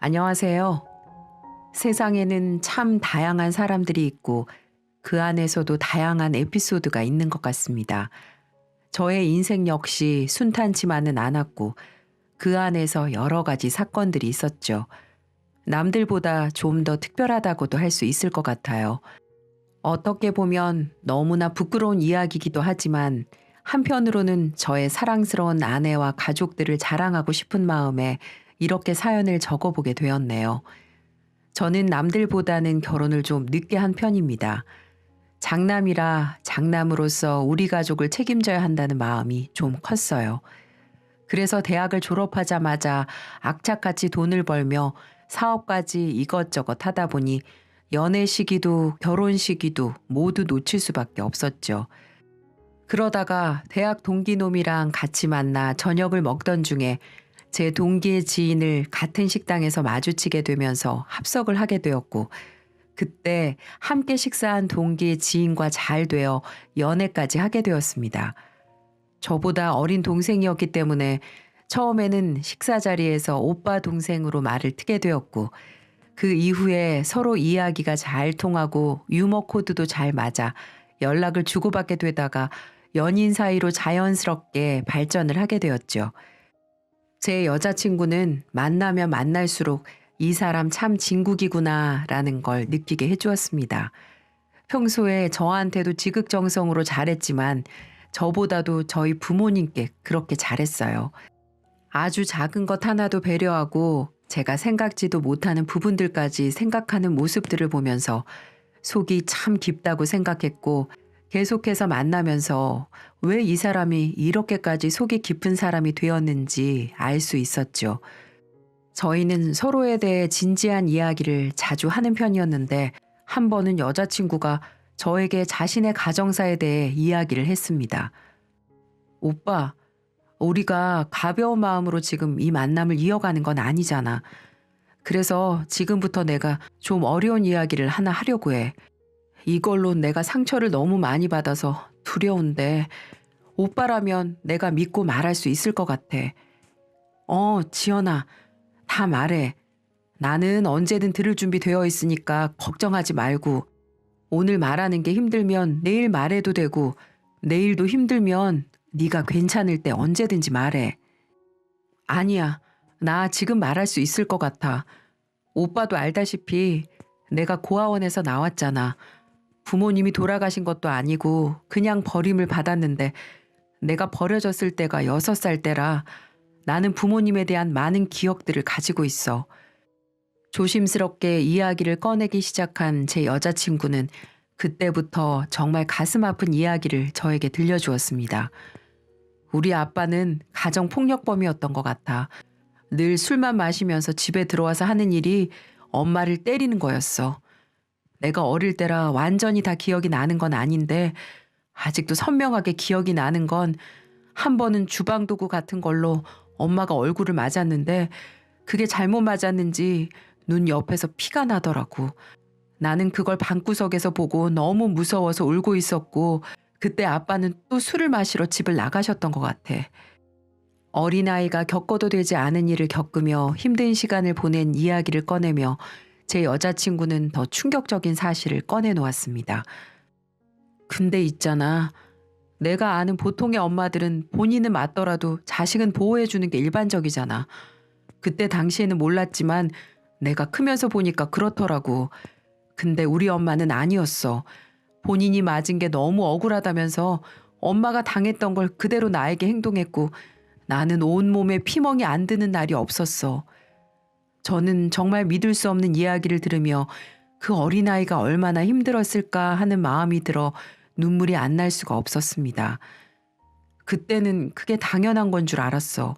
안녕하세요. 세상에는 참 다양한 사람들이 있고 그 안에서도 다양한 에피소드가 있는 것 같습니다. 저의 인생 역시 순탄치만은 않았고 그 안에서 여러 가지 사건들이 있었죠. 남들보다 좀 더 특별하다고도 할 수 있을 것 같아요. 어떻게 보면 너무나 부끄러운 이야기이기도 하지만 한편으로는 저의 사랑스러운 아내와 가족들을 자랑하고 싶은 마음에 이렇게 사연을 적어보게 되었네요. 저는 남들보다는 결혼을 좀 늦게 한 편입니다. 장남이라 장남으로서 우리 가족을 책임져야 한다는 마음이 좀 컸어요. 그래서 대학을 졸업하자마자 악착같이 돈을 벌며 사업까지 이것저것 하다 보니 연애 시기도 결혼 시기도 모두 놓칠 수밖에 없었죠. 그러다가 대학 동기놈이랑 같이 만나 저녁을 먹던 중에 제 동기의 지인을 같은 식당에서 마주치게 되면서 합석을 하게 되었고, 그때 함께 식사한 동기의 지인과 잘 되어 연애까지 하게 되었습니다. 저보다 어린 동생이었기 때문에 처음에는 식사 자리에서 오빠 동생으로 말을 트게 되었고, 그 이후에 서로 이야기가 잘 통하고 유머 코드도 잘 맞아 연락을 주고받게 되다가 연인 사이로 자연스럽게 발전을 하게 되었죠. 제 여자친구는 만나면 만날수록 이 사람 참 진국이구나라는 걸 느끼게 해주었습니다. 평소에 저한테도 지극정성으로 잘했지만 저보다도 저희 부모님께 그렇게 잘했어요. 아주 작은 것 하나도 배려하고 제가 생각지도 못하는 부분들까지 생각하는 모습들을 보면서 속이 참 깊다고 생각했고, 계속해서 만나면서 왜 이 사람이 이렇게까지 속이 깊은 사람이 되었는지 알 수 있었죠. 저희는 서로에 대해 진지한 이야기를 자주 하는 편이었는데 한 번은 여자친구가 저에게 자신의 가정사에 대해 이야기를 했습니다. 오빠, 우리가 가벼운 마음으로 지금 이 만남을 이어가는 건 아니잖아. 그래서 지금부터 내가 좀 어려운 이야기를 하나 하려고 해. 이걸로 내가 상처를 너무 많이 받아서 두려운데 오빠라면 내가 믿고 말할 수 있을 것 같아. 지연아, 다 말해. 나는 언제든 들을 준비 되어 있으니까 걱정하지 말고, 오늘 말하는 게 힘들면 내일 말해도 되고, 내일도 힘들면 네가 괜찮을 때 언제든지 말해. 아니야, 나 지금 말할 수 있을 것 같아. 오빠도 알다시피 내가 고아원에서 나왔잖아. 부모님이 돌아가신 것도 아니고 그냥 버림을 받았는데, 내가 버려졌을 때가 6살 때라 나는 부모님에 대한 많은 기억들을 가지고 있어. 조심스럽게 이야기를 꺼내기 시작한 제 여자친구는 그때부터 정말 가슴 아픈 이야기를 저에게 들려주었습니다. 우리 아빠는 가정폭력범이었던 것 같아. 늘 술만 마시면서 집에 들어와서 하는 일이 엄마를 때리는 거였어. 내가 어릴 때라 완전히 다 기억이 나는 건 아닌데 아직도 선명하게 기억이 나는 건, 한 번은 주방도구 같은 걸로 엄마가 얼굴을 맞았는데 그게 잘못 맞았는지 눈 옆에서 피가 나더라고. 나는 그걸 방구석에서 보고 너무 무서워서 울고 있었고, 그때 아빠는 또 술을 마시러 집을 나가셨던 것 같아. 어린아이가 겪어도 되지 않은 일을 겪으며 힘든 시간을 보낸 이야기를 꺼내며 제 여자친구는 더 충격적인 사실을 꺼내놓았습니다. 근데 있잖아. 내가 아는 보통의 엄마들은 본인은 맞더라도 자식은 보호해주는 게 일반적이잖아. 그때 당시에는 몰랐지만 내가 크면서 보니까 그렇더라고. 근데 우리 엄마는 아니었어. 본인이 맞은 게 너무 억울하다면서 엄마가 당했던 걸 그대로 나에게 행동했고, 나는 온몸에 피멍이 안 드는 날이 없었어. 저는 정말 믿을 수 없는 이야기를 들으며 그 어린아이가 얼마나 힘들었을까 하는 마음이 들어 눈물이 안 날 수가 없었습니다. 그때는 그게 당연한 건 줄 알았어.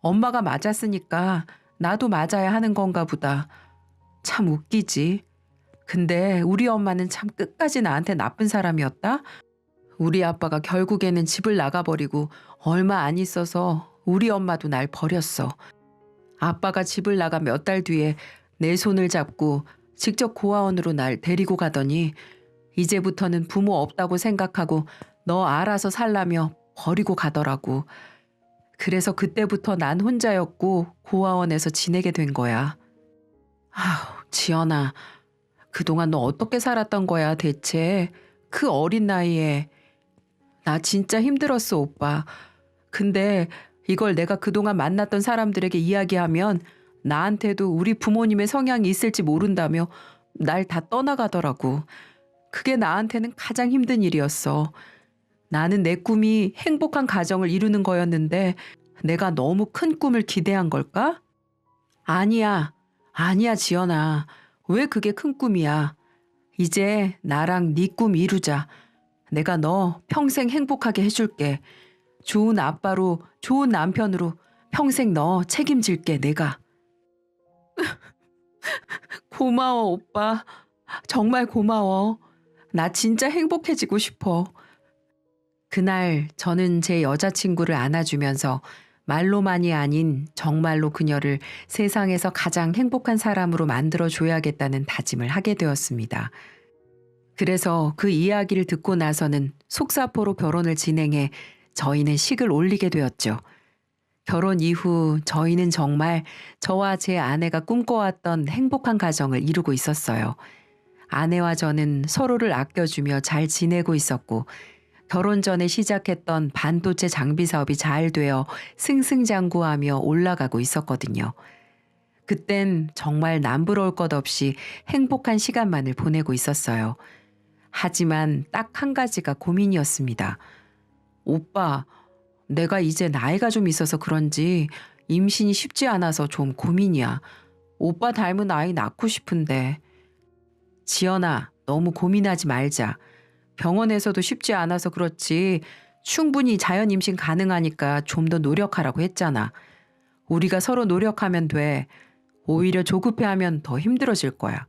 엄마가 맞았으니까 나도 맞아야 하는 건가 보다. 참 웃기지. 근데 우리 엄마는 참 끝까지 나한테 나쁜 사람이었다? 우리 아빠가 결국에는 집을 나가버리고 얼마 안 있어서 우리 엄마도 날 버렸어. 아빠가 집을 나가 몇 달 뒤에 내 손을 잡고 직접 고아원으로 날 데리고 가더니 이제부터는 부모 없다고 생각하고 너 알아서 살라며 버리고 가더라고. 그래서 그때부터 난 혼자였고 고아원에서 지내게 된 거야. 지연아, 그동안 너 어떻게 살았던 거야, 대체? 그 어린 나이에. 나 진짜 힘들었어, 오빠. 근데 이걸 내가 그동안 만났던 사람들에게 이야기하면 나한테도 우리 부모님의 성향이 있을지 모른다며 날 다 떠나가더라고. 그게 나한테는 가장 힘든 일이었어. 나는 내 꿈이 행복한 가정을 이루는 거였는데 내가 너무 큰 꿈을 기대한 걸까? 아니야. 아니야, 지연아. 왜 그게 큰 꿈이야? 이제 나랑 네 꿈 이루자. 내가 너 평생 행복하게 해줄게. 좋은 아빠로, 좋은 남편으로 평생 너 책임질게, 내가. 고마워, 오빠. 정말 고마워. 나 진짜 행복해지고 싶어. 그날 저는 제 여자친구를 안아주면서 말로만이 아닌 정말로 그녀를 세상에서 가장 행복한 사람으로 만들어줘야겠다는 다짐을 하게 되었습니다. 그래서 그 이야기를 듣고 나서는 속사포로 결혼을 진행해 저희는 식을 올리게 되었죠. 결혼 이후 저희는 정말 저와 제 아내가 꿈꿔왔던 행복한 가정을 이루고 있었어요. 아내와 저는 서로를 아껴주며 잘 지내고 있었고 결혼 전에 시작했던 반도체 장비 사업이 잘 되어 승승장구하며 올라가고 있었거든요. 그땐 정말 남부러울 것 없이 행복한 시간만을 보내고 있었어요. 하지만 딱 한 가지가 고민이었습니다. 오빠, 내가 이제 나이가 좀 있어서 그런지 임신이 쉽지 않아서 좀 고민이야. 오빠 닮은 아이 낳고 싶은데. 지연아, 너무 고민하지 말자. 병원에서도 쉽지 않아서 그렇지 충분히 자연 임신 가능하니까 좀 더 노력하라고 했잖아. 우리가 서로 노력하면 돼. 오히려 조급해하면 더 힘들어질 거야.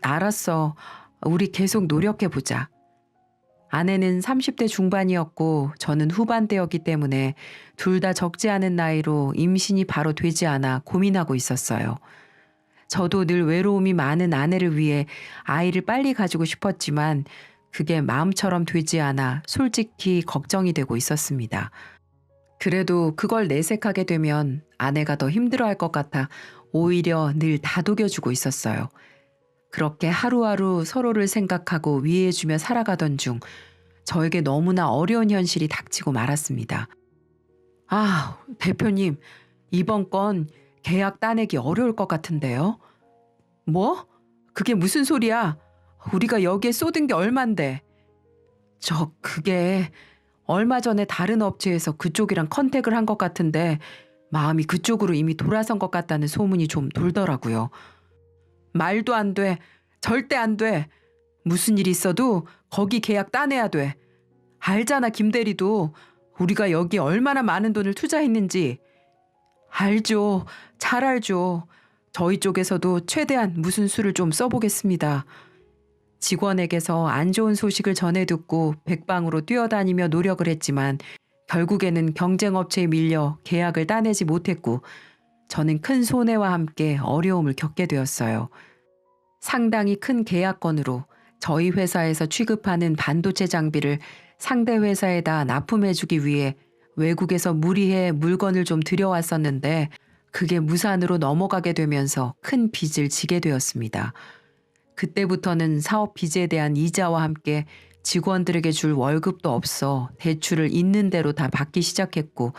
알았어. 우리 계속 노력해보자. 아내는 30대 중반이었고 저는 후반대였기 때문에 둘 다 적지 않은 나이로 임신이 바로 되지 않아 고민하고 있었어요. 저도 늘 외로움이 많은 아내를 위해 아이를 빨리 가지고 싶었지만 그게 마음처럼 되지 않아 솔직히 걱정이 되고 있었습니다. 그래도 그걸 내색하게 되면 아내가 더 힘들어할 것 같아 오히려 늘 다독여주고 있었어요. 그렇게 하루하루 서로를 생각하고 위해주며 살아가던 중 저에게 너무나 어려운 현실이 닥치고 말았습니다. 대표님, 이번 건 계약 따내기 어려울 것 같은데요? 뭐? 그게 무슨 소리야? 우리가 여기에 쏟은 게 얼만데? 그게 얼마 전에 다른 업체에서 그쪽이랑 컨택을 한 것 같은데 마음이 그쪽으로 이미 돌아선 것 같다는 소문이 좀 돌더라고요. 말도 안 돼. 절대 안 돼. 무슨 일 있어도 거기 계약 따내야 돼. 알잖아, 김 대리도. 우리가 여기 얼마나 많은 돈을 투자했는지. 알죠. 잘 알죠. 저희 쪽에서도 최대한 무슨 수를 좀 써보겠습니다. 직원에게서 안 좋은 소식을 전해 듣고 백방으로 뛰어다니며 노력을 했지만 결국에는 경쟁업체에 밀려 계약을 따내지 못했고 저는 큰 손해와 함께 어려움을 겪게 되었어요. 상당히 큰 계약건으로 저희 회사에서 취급하는 반도체 장비를 상대 회사에다 납품해주기 위해 외국에서 무리해 물건을 좀 들여왔었는데 그게 무산으로 넘어가게 되면서 큰 빚을 지게 되었습니다. 그때부터는 사업 빚에 대한 이자와 함께 직원들에게 줄 월급도 없어 대출을 있는 대로 다 받기 시작했고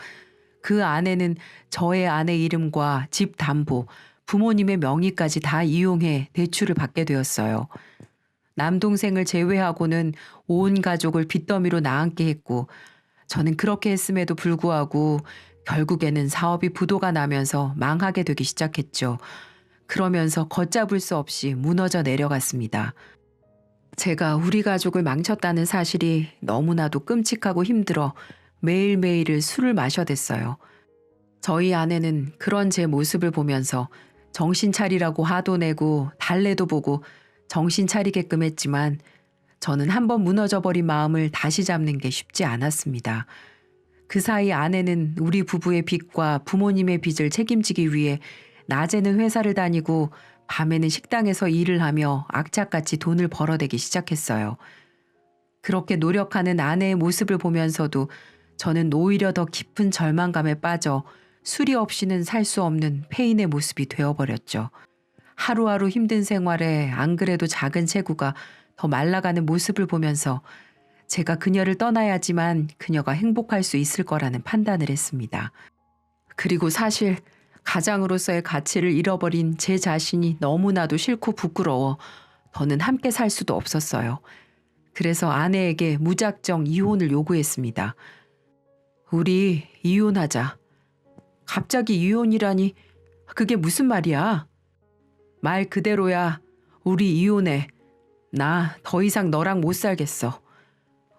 그 안에는 저의 아내 이름과 집 담보, 부모님의 명의까지 다 이용해 대출을 받게 되었어요. 남동생을 제외하고는 온 가족을 빚더미로 나앉게 했고 저는 그렇게 했음에도 불구하고 결국에는 사업이 부도가 나면서 망하게 되기 시작했죠. 그러면서 걷잡을 수 없이 무너져 내려갔습니다. 제가 우리 가족을 망쳤다는 사실이 너무나도 끔찍하고 힘들어 매일매일을 술을 마셔댔어요. 저희 아내는 그런 제 모습을 보면서 정신 차리라고 화도 내고 달래도 보고 정신 차리게끔 했지만 저는 한번 무너져버린 마음을 다시 잡는 게 쉽지 않았습니다. 그 사이 아내는 우리 부부의 빚과 부모님의 빚을 책임지기 위해 낮에는 회사를 다니고 밤에는 식당에서 일을 하며 악착같이 돈을 벌어대기 시작했어요. 그렇게 노력하는 아내의 모습을 보면서도 저는 오히려 더 깊은 절망감에 빠져 수리 없이는 살 수 없는 폐인의 모습이 되어버렸죠. 하루하루 힘든 생활에 안 그래도 작은 체구가 더 말라가는 모습을 보면서 제가 그녀를 떠나야지만 그녀가 행복할 수 있을 거라는 판단을 했습니다. 그리고 사실 가장으로서의 가치를 잃어버린 제 자신이 너무나도 싫고 부끄러워 더는 함께 살 수도 없었어요. 그래서 아내에게 무작정 이혼을 요구했습니다. 우리 이혼하자. 갑자기 이혼이라니 그게 무슨 말이야? 말 그대로야. 우리 이혼해. 나 더 이상 너랑 못 살겠어.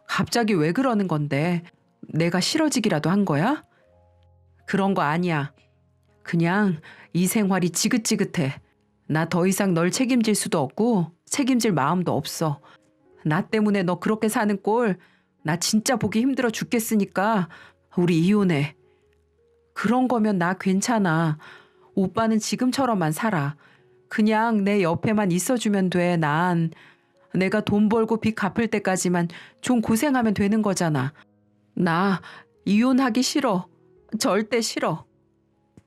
갑자기 왜 그러는 건데? 내가 싫어지기라도 한 거야? 그런 거 아니야. 그냥 이 생활이 지긋지긋해. 나 더 이상 널 책임질 수도 없고 책임질 마음도 없어. 나 때문에 너 그렇게 사는 꼴 나 진짜 보기 힘들어 죽겠으니까 우리 이혼해. 그런 거면 나 괜찮아. 오빠는 지금처럼만 살아. 그냥 내 옆에만 있어주면 돼. 난 내가 돈 벌고 빚 갚을 때까지만 좀 고생하면 되는 거잖아. 나 이혼하기 싫어. 절대 싫어.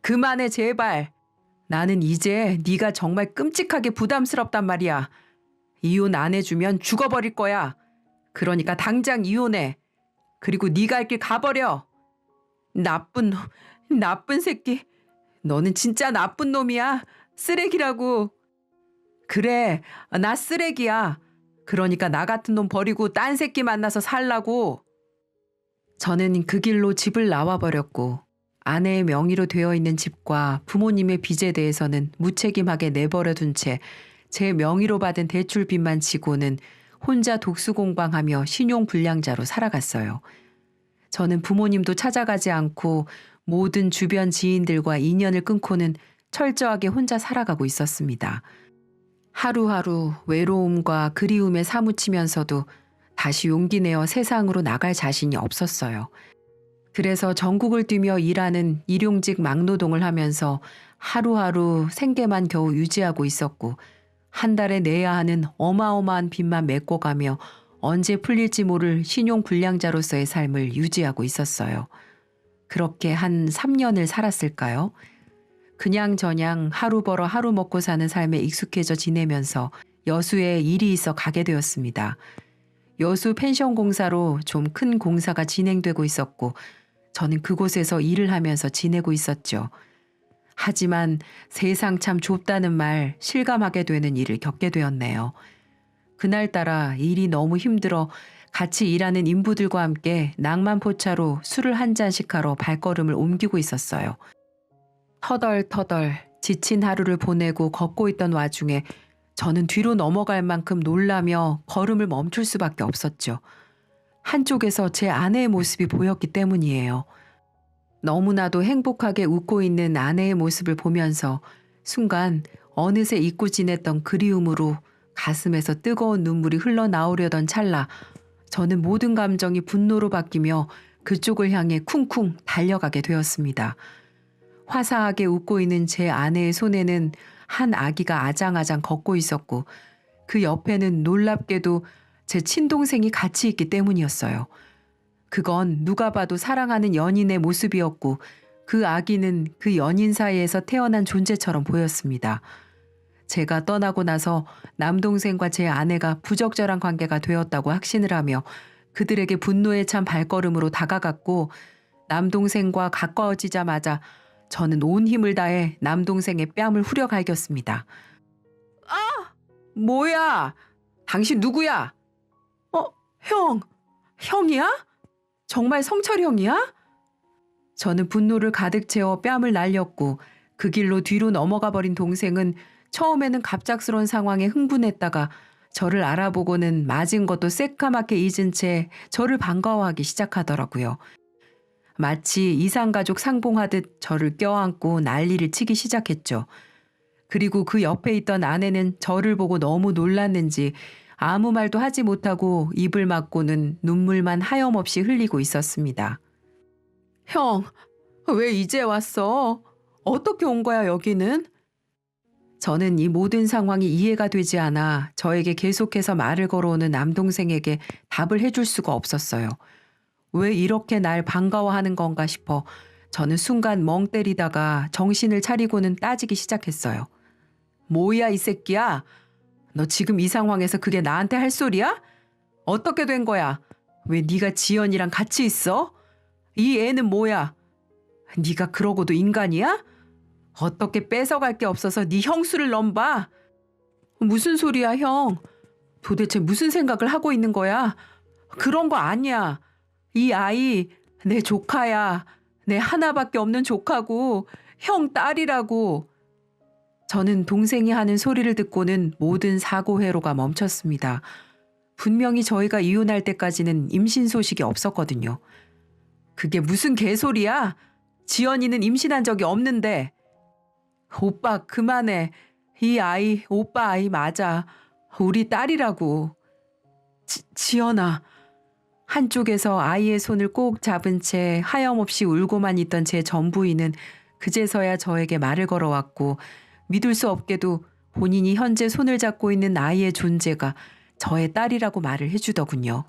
그만해 제발. 나는 이제 네가 정말 끔찍하게 부담스럽단 말이야. 이혼 안 해주면 죽어버릴 거야. 그러니까 당장 이혼해. 그리고 네가 할 길 가버려. 나쁜 새끼. 너는 진짜 나쁜 놈이야. 쓰레기라고. 그래, 나 쓰레기야. 그러니까 나 같은 놈 버리고 딴 새끼 만나서 살라고. 저는 그 길로 집을 나와버렸고 아내의 명의로 되어 있는 집과 부모님의 빚에 대해서는 무책임하게 내버려 둔 채 제 명의로 받은 대출빚만 지고는 혼자 독수공방하며 신용불량자로 살아갔어요. 저는 부모님도 찾아가지 않고 모든 주변 지인들과 인연을 끊고는 철저하게 혼자 살아가고 있었습니다. 하루하루 외로움과 그리움에 사무치면서도 다시 용기 내어 세상으로 나갈 자신이 없었어요. 그래서 전국을 뛰며 일하는 일용직 막노동을 하면서 하루하루 생계만 겨우 유지하고 있었고 한 달에 내야 하는 어마어마한 빚만 메꿔가며 언제 풀릴지 모를 신용불량자로서의 삶을 유지하고 있었어요. 그렇게 한 3년을 살았을까요? 그냥저냥 하루 벌어 하루 먹고 사는 삶에 익숙해져 지내면서 여수에 일이 있어 가게 되었습니다. 여수 펜션공사로 좀 큰 공사가 진행되고 있었고 저는 그곳에서 일을 하면서 지내고 있었죠. 하지만 세상 참 좁다는 말 실감하게 되는 일을 겪게 되었네요. 그날따라 일이 너무 힘들어 같이 일하는 인부들과 함께 낭만포차로 술을 한 잔씩 하러 발걸음을 옮기고 있었어요. 터덜터덜 지친 하루를 보내고 걷고 있던 와중에 저는 뒤로 넘어갈 만큼 놀라며 걸음을 멈출 수밖에 없었죠. 한쪽에서 제 아내의 모습이 보였기 때문이에요. 너무나도 행복하게 웃고 있는 아내의 모습을 보면서 순간 어느새 잊고 지냈던 그리움으로 가슴에서 뜨거운 눈물이 흘러나오려던 찰나 저는 모든 감정이 분노로 바뀌며 그쪽을 향해 쿵쿵 달려가게 되었습니다. 화사하게 웃고 있는 제 아내의 손에는 한 아기가 아장아장 걷고 있었고 그 옆에는 놀랍게도 제 친동생이 같이 있기 때문이었어요. 그건 누가 봐도 사랑하는 연인의 모습이었고 그 아기는 그 연인 사이에서 태어난 존재처럼 보였습니다. 제가 떠나고 나서 남동생과 제 아내가 부적절한 관계가 되었다고 확신을 하며 그들에게 분노에 찬 발걸음으로 다가갔고 남동생과 가까워지자마자 저는 온 힘을 다해 남동생의 뺨을 후려갈겼습니다. 아! 뭐야? 당신 누구야? 형! 형이야? 정말 성철 형이야? 저는 분노를 가득 채워 뺨을 날렸고 그 길로 뒤로 넘어가 버린 동생은 처음에는 갑작스러운 상황에 흥분했다가 저를 알아보고는 맞은 것도 새까맣게 잊은 채 저를 반가워하기 시작하더라고요. 마치 이상가족 상봉하듯 저를 껴안고 난리를 치기 시작했죠. 그리고 그 옆에 있던 아내는 저를 보고 너무 놀랐는지 아무 말도 하지 못하고 입을 막고는 눈물만 하염없이 흘리고 있었습니다. 형, 왜 이제 왔어? 어떻게 온 거야 여기는? 저는 이 모든 상황이 이해가 되지 않아 저에게 계속해서 말을 걸어오는 남동생에게 답을 해줄 수가 없었어요. 왜 이렇게 날 반가워하는 건가 싶어 저는 순간 멍 때리다가 정신을 차리고는 따지기 시작했어요. 뭐야 이 새끼야? 너 지금 이 상황에서 그게 나한테 할 소리야? 어떻게 된 거야? 왜 네가 지연이랑 같이 있어? 이 애는 뭐야? 네가 그러고도 인간이야? 어떻게 뺏어갈 게 없어서 네 형수를 넘봐? 무슨 소리야 형? 도대체 무슨 생각을 하고 있는 거야? 그런 거 아니야. 이 아이 내 조카야. 내 하나밖에 없는 조카고 형 딸이라고. 저는 동생이 하는 소리를 듣고는 모든 사고 회로가 멈췄습니다. 분명히 저희가 이혼할 때까지는 임신 소식이 없었거든요. 그게 무슨 개소리야? 지연이는 임신한 적이 없는데. 오빠 그만해. 이 아이 오빠 아이 맞아. 우리 딸이라고. 지연아. 한쪽에서 아이의 손을 꼭 잡은 채 하염없이 울고만 있던 제 전부인은 그제서야 저에게 말을 걸어왔고 믿을 수 없게도 본인이 현재 손을 잡고 있는 아이의 존재가 저의 딸이라고 말을 해주더군요.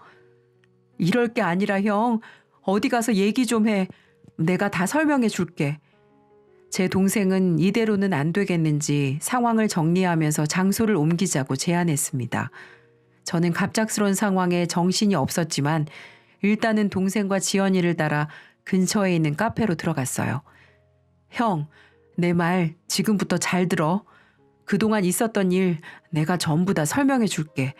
이럴 게 아니라 형, 어디 가서 얘기 좀 해. 내가 다 설명해 줄게. 제 동생은 이대로는 안 되겠는지 상황을 정리하면서 장소를 옮기자고 제안했습니다. 저는 갑작스러운 상황에 정신이 없었지만 일단은 동생과 지연이를 따라 근처에 있는 카페로 들어갔어요. 형, 내 말 지금부터 잘 들어. 그동안 있었던 일 내가 전부 다 설명해 줄게.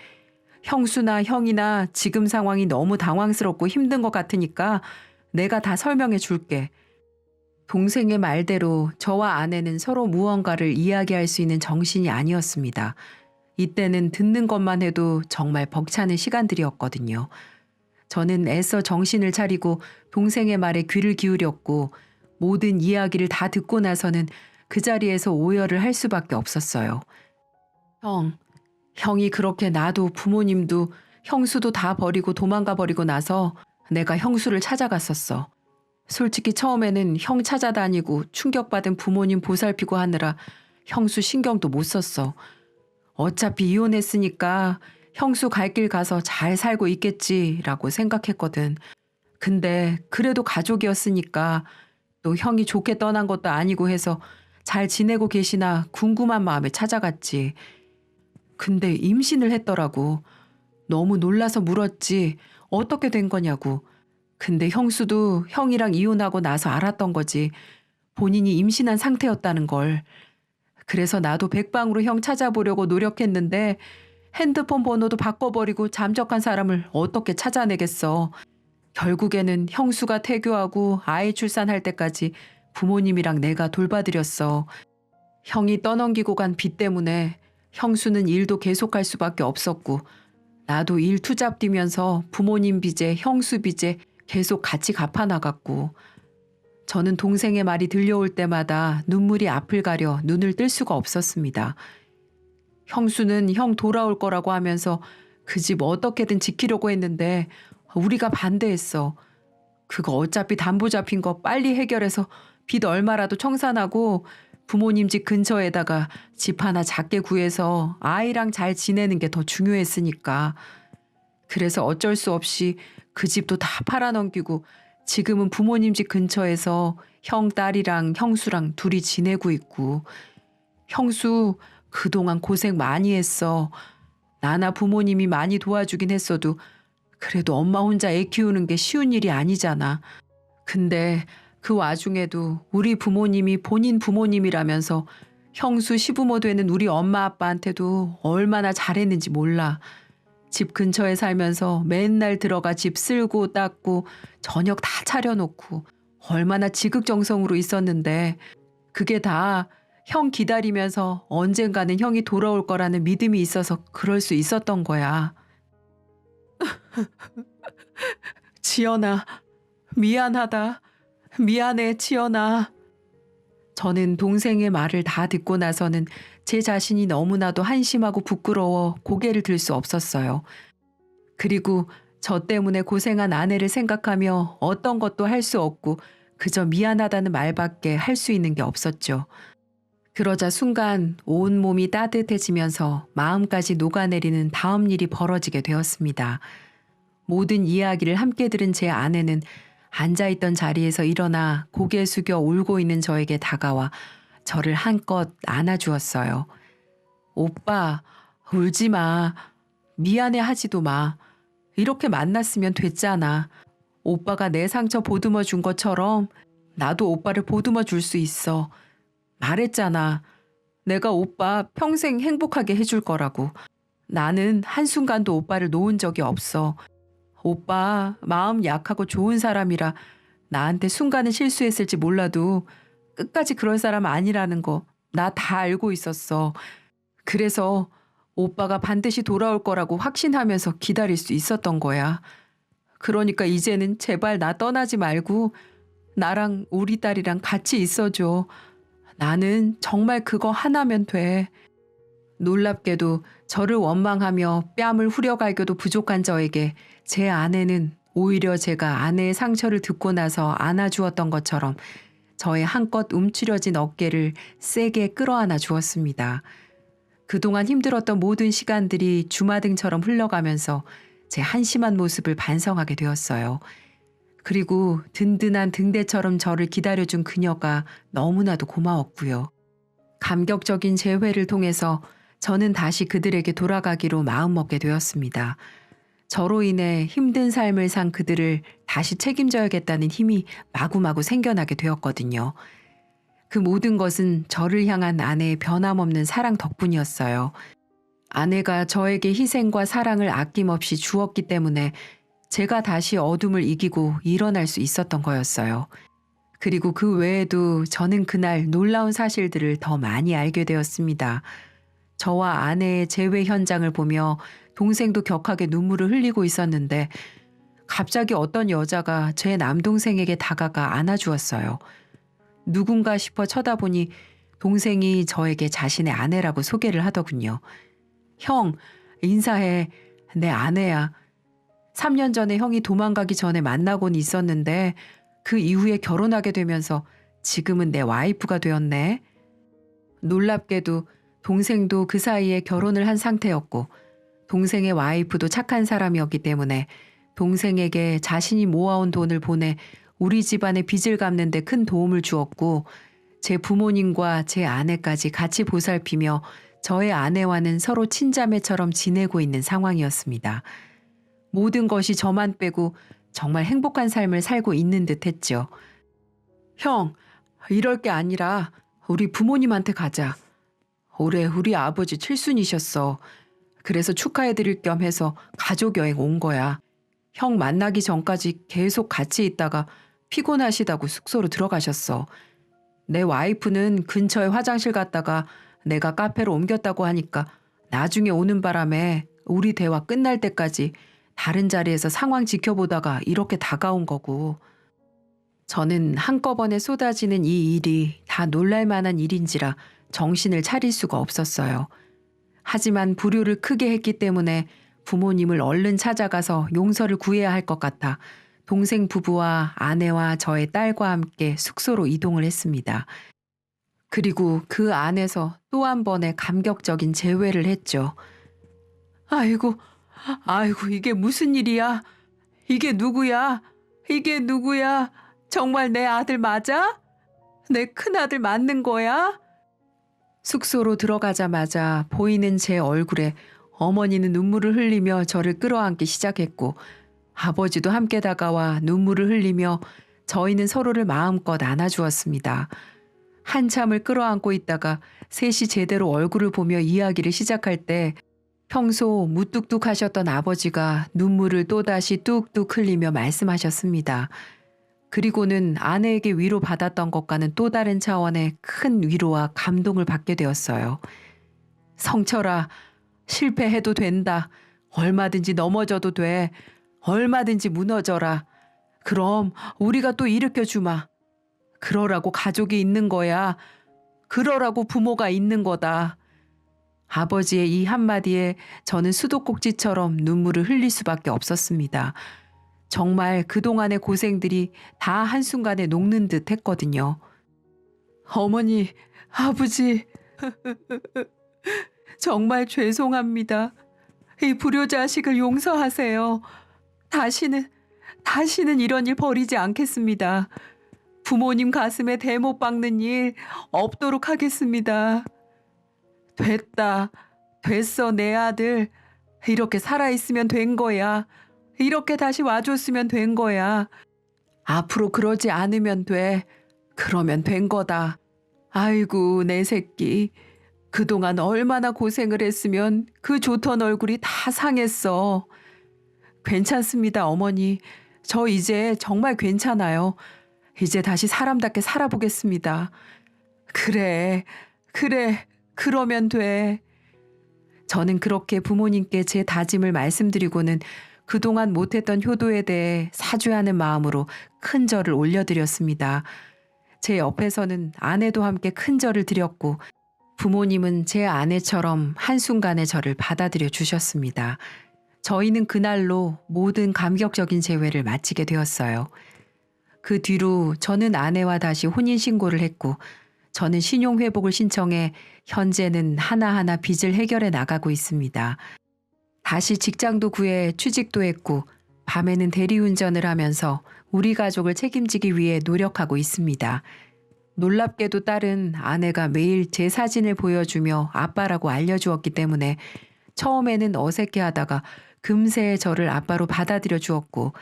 형수나 형이나 지금 상황이 너무 당황스럽고 힘든 것 같으니까 내가 다 설명해 줄게. 동생의 말대로 저와 아내는 서로 무언가를 이야기할 수 있는 정신이 아니었습니다. 이때는 듣는 것만 해도 정말 벅차는 시간들이었거든요. 저는 애써 정신을 차리고 동생의 말에 귀를 기울였고 모든 이야기를 다 듣고 나서는 그 자리에서 오열을 할 수밖에 없었어요. 형이 그렇게 나도 부모님도 형수도 다 버리고 도망가 버리고 나서 내가 형수를 찾아갔었어. 솔직히 처음에는 형 찾아다니고 충격받은 부모님 보살피고 하느라 형수 신경도 못 썼어. 어차피 이혼했으니까 형수 갈 길 가서 잘 살고 있겠지라고 생각했거든. 근데 그래도 가족이었으니까 또 형이 좋게 떠난 것도 아니고 해서 잘 지내고 계시나 궁금한 마음에 찾아갔지. 근데 임신을 했더라고. 너무 놀라서 물었지. 어떻게 된 거냐고. 근데 형수도 형이랑 이혼하고 나서 알았던 거지. 본인이 임신한 상태였다는 걸. 그래서 나도 백방으로 형 찾아보려고 노력했는데 핸드폰 번호도 바꿔버리고 잠적한 사람을 어떻게 찾아내겠어. 결국에는 형수가 태교하고 아이 출산할 때까지 부모님이랑 내가 돌봐드렸어. 형이 떠넘기고 간 빚 때문에 형수는 일도 계속할 수밖에 없었고 나도 일 투잡 뛰면서 부모님 빚에 형수 빚에 계속 같이 갚아나갔고 저는 동생의 말이 들려올 때마다 눈물이 앞을 가려 눈을 뜰 수가 없었습니다. 형수는 형 돌아올 거라고 하면서 그 집 어떻게든 지키려고 했는데 우리가 반대했어. 그거 어차피 담보 잡힌 거 빨리 해결해서 빚 얼마라도 청산하고 부모님 집 근처에다가 집 하나 작게 구해서 아이랑 잘 지내는 게 더 중요했으니까. 그래서 어쩔 수 없이 그 집도 다 팔아넘기고 지금은 부모님 집 근처에서 형 딸이랑 형수랑 둘이 지내고 있고. 형수 그동안 고생 많이 했어. 나나 부모님이 많이 도와주긴 했어도 그래도 엄마 혼자 애 키우는 게 쉬운 일이 아니잖아. 근데 그 와중에도 우리 부모님이 본인 부모님이라면서 형수 시부모 되는 우리 엄마 아빠한테도 얼마나 잘했는지 몰라. 집 근처에 살면서 맨날 들어가 집 쓸고 닦고 저녁 다 차려놓고 얼마나 지극정성으로 있었는데 그게 다 형 기다리면서 언젠가는 형이 돌아올 거라는 믿음이 있어서 그럴 수 있었던 거야. 지연아, 미안하다. 미안해, 지연아. 저는 동생의 말을 다 듣고 나서는 제 자신이 너무나도 한심하고 부끄러워 고개를 들 수 없었어요. 그리고 저 때문에 고생한 아내를 생각하며 어떤 것도 할 수 없고 그저 미안하다는 말밖에 할 수 있는 게 없었죠. 그러자 순간 온몸이 따뜻해지면서 마음까지 녹아내리는 다음 일이 벌어지게 되었습니다. 모든 이야기를 함께 들은 제 아내는 앉아있던 자리에서 일어나 고개 숙여 울고 있는 저에게 다가와 저를 한껏 안아주었어요. 오빠, 울지 마. 미안해 하지도 마. 이렇게 만났으면 됐잖아. 오빠가 내 상처 보듬어 준 것처럼 나도 오빠를 보듬어 줄 수 있어. 말했잖아. 내가 오빠 평생 행복하게 해줄 거라고. 나는 한순간도 오빠를 놓은 적이 없어. 오빠 마음 약하고 좋은 사람이라 나한테 순간은 실수했을지 몰라도 끝까지 그럴 사람 아니라는 거 나 다 알고 있었어. 그래서 오빠가 반드시 돌아올 거라고 확신하면서 기다릴 수 있었던 거야. 그러니까 이제는 제발 나 떠나지 말고 나랑 우리 딸이랑 같이 있어줘. 나는 정말 그거 하나면 돼. 놀랍게도 저를 원망하며 뺨을 후려갈겨도 부족한 저에게 제 아내는 오히려 제가 아내의 상처를 듣고 나서 안아주었던 것처럼 저의 한껏 움츠려진 어깨를 세게 끌어안아 주었습니다. 그동안 힘들었던 모든 시간들이 주마등처럼 흘러가면서 제 한심한 모습을 반성하게 되었어요. 그리고 든든한 등대처럼 저를 기다려준 그녀가 너무나도 고마웠고요. 감격적인 재회를 통해서 저는 다시 그들에게 돌아가기로 마음먹게 되었습니다. 저로 인해 힘든 삶을 산 그들을 다시 책임져야겠다는 힘이 마구마구 생겨나게 되었거든요. 그 모든 것은 저를 향한 아내의 변함없는 사랑 덕분이었어요. 아내가 저에게 희생과 사랑을 아낌없이 주었기 때문에 제가 다시 어둠을 이기고 일어날 수 있었던 거였어요. 그리고 그 외에도 저는 그날 놀라운 사실들을 더 많이 알게 되었습니다. 저와 아내의 재회 현장을 보며 동생도 격하게 눈물을 흘리고 있었는데 갑자기 어떤 여자가 제 남동생에게 다가가 안아주었어요. 누군가 싶어 쳐다보니 동생이 저에게 자신의 아내라고 소개를 하더군요. 형, 인사해. 내 아내야. 3년 전에 형이 도망가기 전에 만나곤 있었는데 그 이후에 결혼하게 되면서 지금은 내 와이프가 되었네. 놀랍게도 동생도 그 사이에 결혼을 한 상태였고 동생의 와이프도 착한 사람이었기 때문에 동생에게 자신이 모아온 돈을 보내 우리 집안의 빚을 갚는 데 큰 도움을 주었고 제 부모님과 제 아내까지 같이 보살피며 저의 아내와는 서로 친자매처럼 지내고 있는 상황이었습니다. 모든 것이 저만 빼고 정말 행복한 삶을 살고 있는 듯 했죠. 형, 이럴 게 아니라 우리 부모님한테 가자. 올해 우리 아버지 칠순이셨어. 그래서 축하해드릴 겸 해서 가족 여행 온 거야. 형 만나기 전까지 계속 같이 있다가 피곤하시다고 숙소로 들어가셨어. 내 와이프는 근처에 화장실 갔다가 내가 카페로 옮겼다고 하니까 나중에 오는 바람에 우리 대화 끝날 때까지 다른 자리에서 상황 지켜보다가 이렇게 다가온 거고. 저는 한꺼번에 쏟아지는 이 일이 다 놀랄만한 일인지라 정신을 차릴 수가 없었어요. 하지만 불효를 크게 했기 때문에 부모님을 얼른 찾아가서 용서를 구해야 할 것 같아 동생 부부와 아내와 저의 딸과 함께 숙소로 이동을 했습니다. 그리고 그 안에서 또 한 번의 감격적인 재회를 했죠. 아이고, 이게 무슨 일이야? 이게 누구야? 이게 누구야? 정말 내 아들 맞아? 내 큰아들 맞는 거야? 숙소로 들어가자마자 보이는 제 얼굴에 어머니는 눈물을 흘리며 저를 끌어안기 시작했고 아버지도 함께 다가와 눈물을 흘리며 저희는 서로를 마음껏 안아주었습니다. 한참을 끌어안고 있다가 셋이 제대로 얼굴을 보며 이야기를 시작할 때 평소 무뚝뚝하셨던 아버지가 눈물을 또다시 뚝뚝 흘리며 말씀하셨습니다. 그리고는 아내에게 위로받았던 것과는 또 다른 차원의 큰 위로와 감동을 받게 되었어요. 성철아, 실패해도 된다. 얼마든지 넘어져도 돼. 얼마든지 무너져라. 그럼 우리가 또 일으켜주마. 그러라고 가족이 있는 거야. 그러라고 부모가 있는 거다. 아버지의 이 한마디에 저는 수도꼭지처럼 눈물을 흘릴 수밖에 없었습니다. 정말 그동안의 고생들이 다 한순간에 녹는 듯 했거든요. 어머니, 아버지, 정말 죄송합니다. 이 불효자식을 용서하세요. 다시는 이런 일 벌이지 않겠습니다. 부모님 가슴에 대못 박는 일 없도록 하겠습니다. 됐다. 됐어, 내 아들. 이렇게 살아있으면 된 거야. 이렇게 다시 와줬으면 된 거야. 앞으로 그러지 않으면 돼. 그러면 된 거다. 아이고, 내 새끼. 그동안 얼마나 고생을 했으면 그 좋던 얼굴이 다 상했어. 괜찮습니다, 어머니. 저 이제 정말 괜찮아요. 이제 다시 사람답게 살아보겠습니다. 그래, 그래, 그러면 돼. 저는 그렇게 부모님께 제 다짐을 말씀드리고는 그동안 못했던 효도에 대해 사죄하는 마음으로 큰 절을 올려드렸습니다. 제 옆에서는 아내도 함께 큰 절을 드렸고 부모님은 제 아내처럼 한순간에 저를 받아들여 주셨습니다. 저희는 그날로 모든 감격적인 재회를 마치게 되었어요. 그 뒤로 저는 아내와 다시 혼인신고를 했고 저는 신용회복을 신청해 현재는 하나하나 빚을 해결해 나가고 있습니다. 다시 직장도 구해 취직도 했고 밤에는 대리운전을 하면서 우리 가족을 책임지기 위해 노력하고 있습니다. 놀랍게도 딸은 아내가 매일 제 사진을 보여주며 아빠라고 알려주었기 때문에 처음에는 어색해하다가 금세 저를 아빠로 받아들여 주었고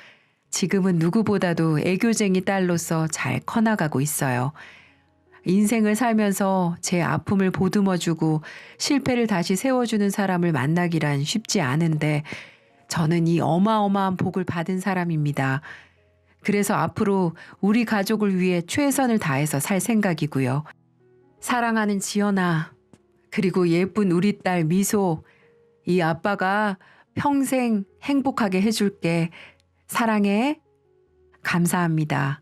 지금은 누구보다도 애교쟁이 딸로서 잘 커나가고 있어요. 인생을 살면서 제 아픔을 보듬어주고 실패를 다시 세워주는 사람을 만나기란 쉽지 않은데 저는 이 어마어마한 복을 받은 사람입니다. 그래서 앞으로 우리 가족을 위해 최선을 다해서 살 생각이고요. 사랑하는 지연아, 그리고 예쁜 우리 딸 미소, 이 아빠가 평생 행복하게 해줄게. 사랑해. 감사합니다.